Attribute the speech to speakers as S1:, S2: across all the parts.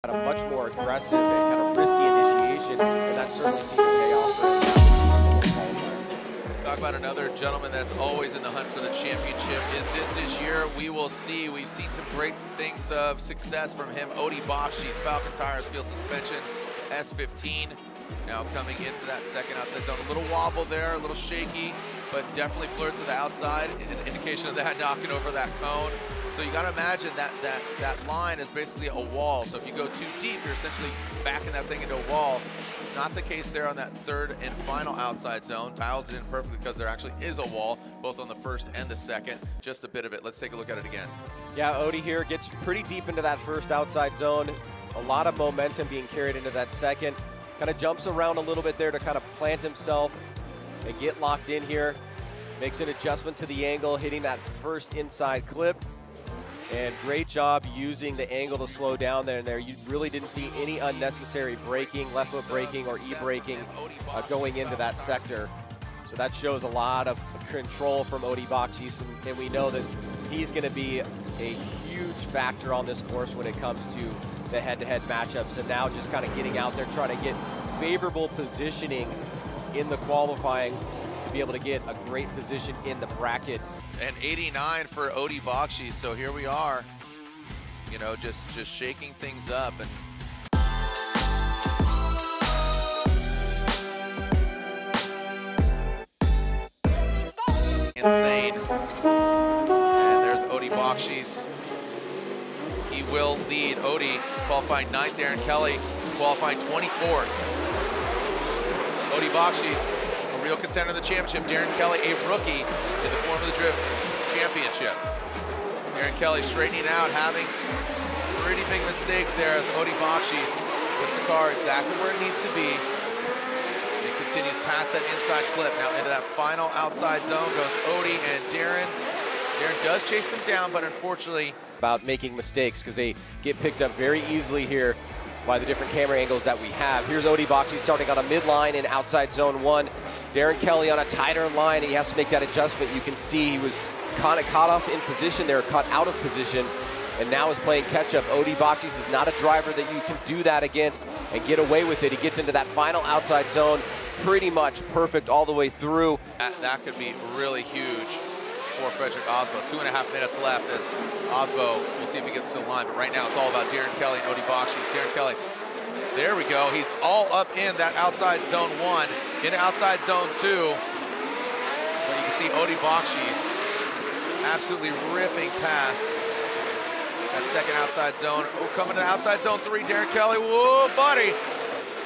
S1: A much more aggressive and kind of risky initiation, and that certainly seemed to pay off for him.
S2: Talk about another gentleman that's always in the hunt for the championship. Is this his year? We will see. We've seen some great things of success from him. Odi Bakchis, Falcon Tires, field suspension, S15. Now coming into that second outside zone. A little wobble there, a little shaky, but definitely flirts to the outside. An indication of that knocking over that cone. So you got to imagine that line is basically a wall. So if you go too deep, you're essentially backing that thing into a wall. Not the case there on that third and final outside zone. Dials it in perfectly because there actually is a wall, both on the first and the second. Just a bit of it. Let's take a look at it again.
S1: Yeah, Odi here gets pretty deep into that first outside zone. A lot of momentum being carried into that second. Kind of jumps around a little bit there to kind of plant himself and get locked in here. Makes an adjustment to the angle, hitting that first inside clip. And great job using the angle to slow down there. You really didn't see any unnecessary braking, left foot braking or e-braking going into that sector. So that shows a lot of control from Odi Bakchis, and we know that he's going to be a huge factor on this course when it comes to the head-to-head matchups. And now just kind of getting out there, trying to get favorable positioning in the qualifying to be able to get a great position in the bracket.
S2: And 89 for Odi Bakchis, so here we are, you know, just shaking things up. And insane. And there's Odi Bakchis. He will lead. Odi qualifying 9th, Darren Kelly qualifying 24th. Odi Bakchis, a real contender in the championship. Darren Kelly, a rookie in the Form of the Drift championship. Darren Kelly straightening out, having a pretty big mistake there as Odi Bakchis puts the car exactly where it needs to be. He continues past that inside clip. Now into that final outside zone goes Odi and Darren. Darren does chase him down, but unfortunately
S1: about making mistakes because they get picked up very easily here by the different camera angles that we have. Here's Odi Bakchis starting on a midline in outside zone 1. Darren Kelly on a tighter line, and he has to make that adjustment. You can see he was kind of caught off in position there, caught out of position, and now is playing catch-up. Odi Bakchis is not a driver that you can do that against and get away with it. He gets into that final outside zone pretty much perfect all the way through.
S2: That could be really huge for Frederick Osbo. 2.5 minutes left as Osbo, we'll see if he gets to the line, but right now it's all about Darren Kelly and Odi Bakchis. Darren Kelly, there we go. He's all up in that outside zone 1, into outside zone 2. But you can see Odi Bakchis absolutely ripping past that second outside zone. Oh, coming to the outside zone 3, Darren Kelly. Whoa, buddy.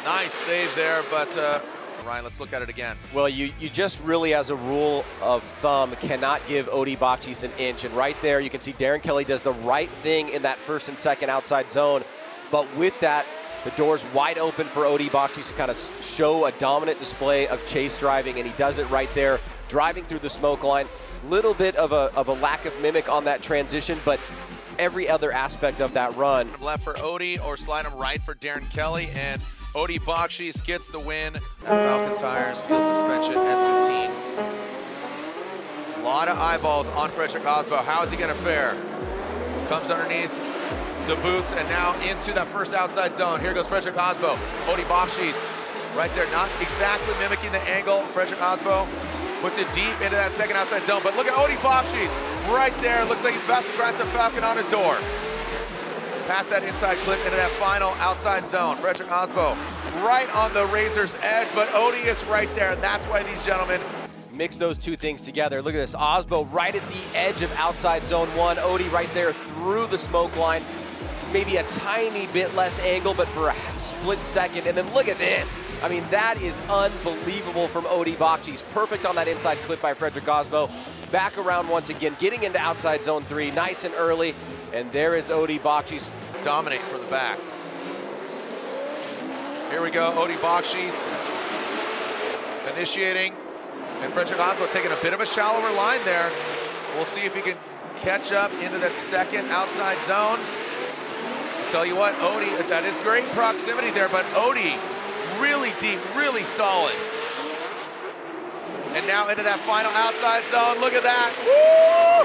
S2: Nice save there, but Ryan, let's look at it again.
S1: Well, you just really, as a rule of thumb, cannot give Odi Bakchis an inch. And right there, you can see Darren Kelly does the right thing in that first and second outside zone. But with that, the door's wide open for Odi Bakchis to kind of show a dominant display of chase driving, and he does it right there, driving through the smoke line. Little bit of a lack of mimic on that transition, but every other aspect of that run.
S2: Left for Odi, or slide him right for Darren Kelly, and Odi Bakchis gets the win. Falcon Tires, field suspension, S15. A lot of eyeballs on Frederick Osbo. How is he gonna fare? Comes underneath the boots and now into that first outside zone. Here goes Frederick Osbo. Odi Bakchis right there, not exactly mimicking the angle. Frederick Osbo puts it deep into that second outside zone, but look at Odi Bakchis right there. Looks like he's about to grant a Falcon on his door. Past that inside clip into that final outside zone. Frederick Osbo right on the razor's edge, but Odi is right there, and that's why these gentlemen
S1: mix those two things together. Look at this, Osbo right at the edge of outside zone 1. Odi right there through the smoke line. Maybe a tiny bit less angle, but for a split second. And then look at this. I mean, that is unbelievable from Odi Bakchis. Perfect on that inside clip by Frederick Osbo. Back around once again, getting into outside zone 3, nice and early. And there is Odi Bakchis.
S2: Dominate for the back. Here we go, Odi Bakchis initiating. And Frederick Osbo taking a bit of a shallower line there. We'll see if he can catch up into that second outside zone. I'll tell you what, Odi, that is great proximity there, but Odi really deep, really solid. And now into that final outside zone. Look at that.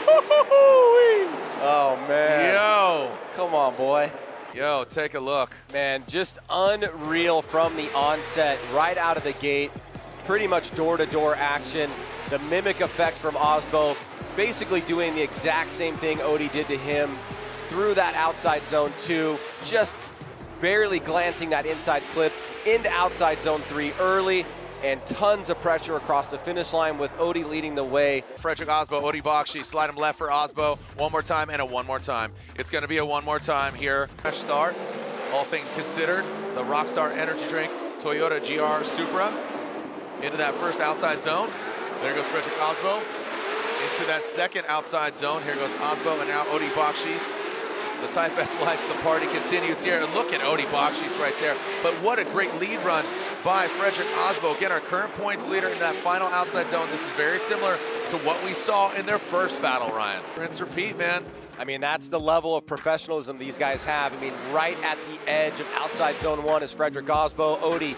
S2: Woo-hoo-hoo-hoo-wee.
S1: Oh, man.
S2: Yo.
S1: Come on, boy.
S2: Yo, take a look.
S1: Man, just unreal from the onset, right out of the gate. Pretty much door-to-door action. The mimic effect from Osbo, basically doing the exact same thing Odi did to him through that outside zone 2, just barely glancing that inside clip into outside zone 3 early, and tons of pressure across the finish line with Odi leading the way.
S2: Frederick Osbo, Odi Bakchis, slide him left for Osbo. One more time and a one more time. It's gonna be a one more time here. Fresh start, all things considered. The Rockstar Energy Drink Toyota GR Supra into that first outside zone. There goes Frederick Osbo into that second outside zone. Here goes Osbo and now Odi Bakchis. The Type S lights, the party continues here. And look at Odi Bakchis right there. But what a great lead run by Frederick Osbo. Again, our current points leader in that final outside zone. This is very similar to what we saw in their first battle, Ryan. Rinse, repeat, man.
S1: I mean, that's the level of professionalism these guys have. I mean, right at the edge of outside zone 1 is Frederick Osbo. Odi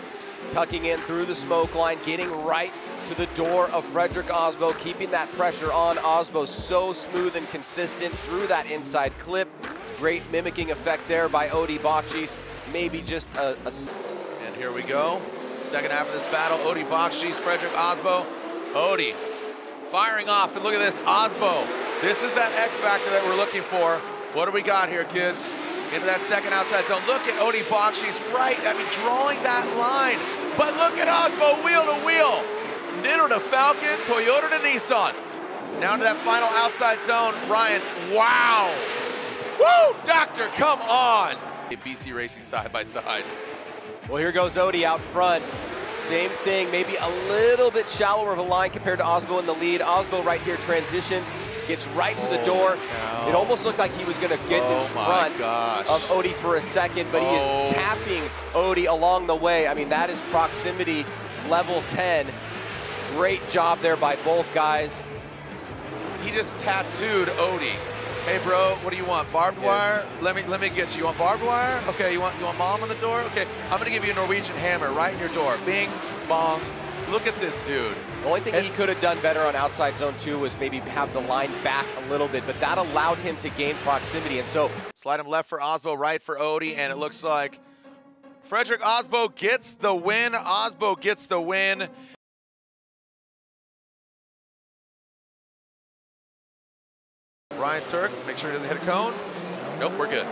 S1: tucking in through the smoke line, getting right to the door of Frederick Osbo, keeping that pressure on Osbo. So smooth and consistent through that inside clip. Great mimicking effect there by Odi Bakchis. Maybe just a...
S2: And here we go. Second half of this battle, Odi Bakchis, Frederick Osbo. Odi firing off, and look at this, Osbo. This is that X factor that we're looking for. What do we got here, kids? Into that second outside zone. Look at Odi Bakchis right, I mean, drawing that line. But look at Osbo, wheel to wheel. Nitto to Falcon, Toyota to Nissan. Now to that final outside zone, Ryan, wow. Woo, Doctor, come on. BC Racing side by side.
S1: Well, here goes Odi out front. Same thing, maybe a little bit shallower of a line compared to Osbo in the lead. Osbo right here transitions, gets right to the door. It almost looked like he was gonna get in front of Odi for a second, but he is tapping Odi along the way. I mean, that is proximity level 10. Great job there by both guys.
S2: He just tattooed Odi. Hey bro, what do you want? Barbed wire? Let me get you. You want barbed wire? Okay, you want mom on the door? Okay, I'm gonna give you a Norwegian hammer right in your door. Bing, bong. Look at this dude.
S1: The only thing he could have done better on outside zone 2 was maybe have the line back a little bit, but that allowed him to gain proximity, and so...
S2: Slide him left for Osbo, right for Odi, and it looks like Frederick Osbo gets the win. Osbo gets the win. Ryan Tuerk, make sure he doesn't hit a cone. Nope, we're good.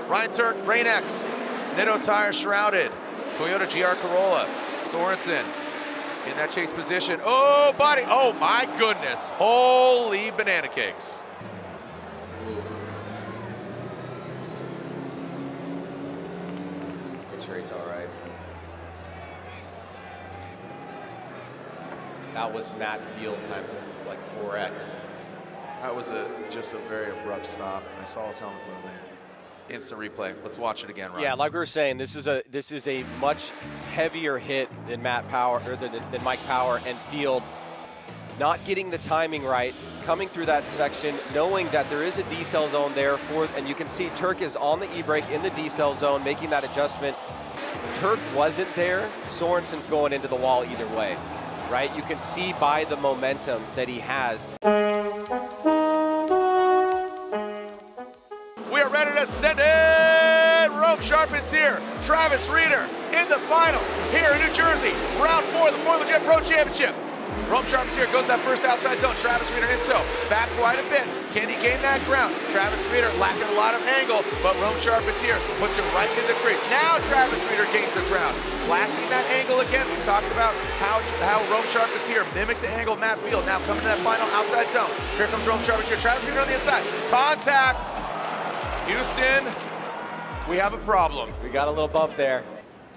S2: Ryan Tuerk, Rain X, Nitto tire shrouded. Toyota GR Corolla, Sorensen in that chase position. Oh, body, oh my goodness. Holy banana cakes.
S1: Make sure he's all right. That was Matt Field times like 4X.
S2: That was just a very abrupt stop. I saw his helmet moving. Instant replay. Let's watch it again, Ryan.
S1: Yeah, like we were saying, this is a much heavier hit than Mike Power and Field. Not getting the timing right, coming through that section, knowing that there is a decel zone there and you can see Tuerk is on the e-brake in the decel zone, making that adjustment. Tuerk wasn't there. Sorensen's going into the wall either way, right? You can see by the momentum that he has.
S2: We are ready to send it! Rome Sharpens here. Travis Reeder in the finals here in New Jersey. Round 4 of the Formula Jet Pro Championship. Rome Sharpens here, goes that first outside zone. Travis Reeder in tow. Back quite a bit. Can he gain that ground? Travis Reeder lacking a lot of angle, but Rome Sharpens here puts him right in the crease. Now Travis Reeder gains the ground. Lacking that angle again. We talked about how Rome Sharpens here mimicked the angle of Matt Field. Now coming to that final outside zone. Here comes Rome Sharpens here. Travis Reeder on the inside. Contact! Houston, we have a problem.
S1: We got a little bump there.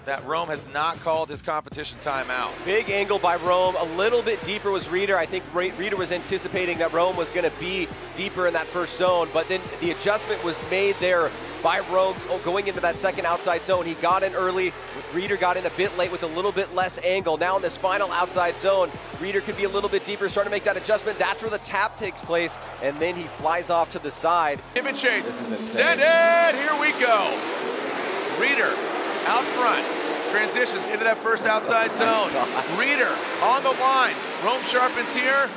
S2: That Rome has not called his competition timeout.
S1: Big angle by Rome, a little bit deeper was Reeder. I think Reeder was anticipating that Rome was gonna be deeper in that first zone, but then the adjustment was made there by Rome going into that second outside zone. He got in early, Reeder got in a bit late with a little bit less angle. Now in this final outside zone, Reeder could be a little bit deeper, starting to make that adjustment. That's where the tap takes place, and then he flies off to the side.
S2: Him and Chase,
S1: this is
S2: send it, here we go. Reeder out front, transitions into that first outside zone. Reeder on the line, Rome Sharpens here.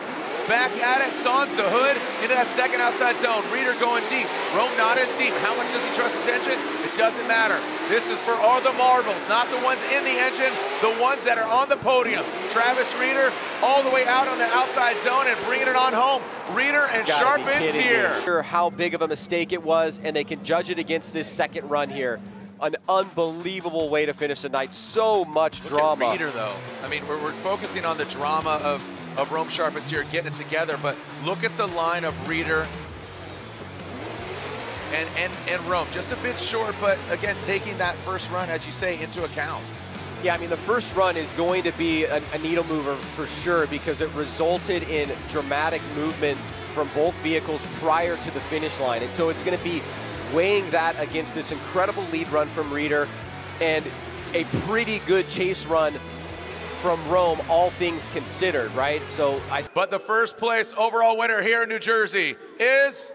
S2: back at it. Sans the hood into that second outside zone. Reeder going deep. Rome not as deep. How much does he trust his engine? It doesn't matter. This is for all the marbles, not the ones in the engine, the ones that are on the podium. Travis Reeder all the way out on the outside zone and bringing it on home. Reeder and Sharpens here.
S1: How big of a mistake it was, and they can judge it against this second run here. An unbelievable way to finish the night. So much drama.
S2: Look at Reeder, though. I mean, we're focusing on the drama of Rome Sharpens here getting it together, but look at the line of Reeder and Rome. Just a bit short, but again, taking that first run, as you say, into account.
S1: Yeah, I mean, the first run is going to be a needle mover for sure because it resulted in dramatic movement from both vehicles prior to the finish line. And so it's going to be weighing that against this incredible lead run from Reeder and a pretty good chase run from Rome, all things considered, right? So
S2: But the first place overall winner here in New Jersey is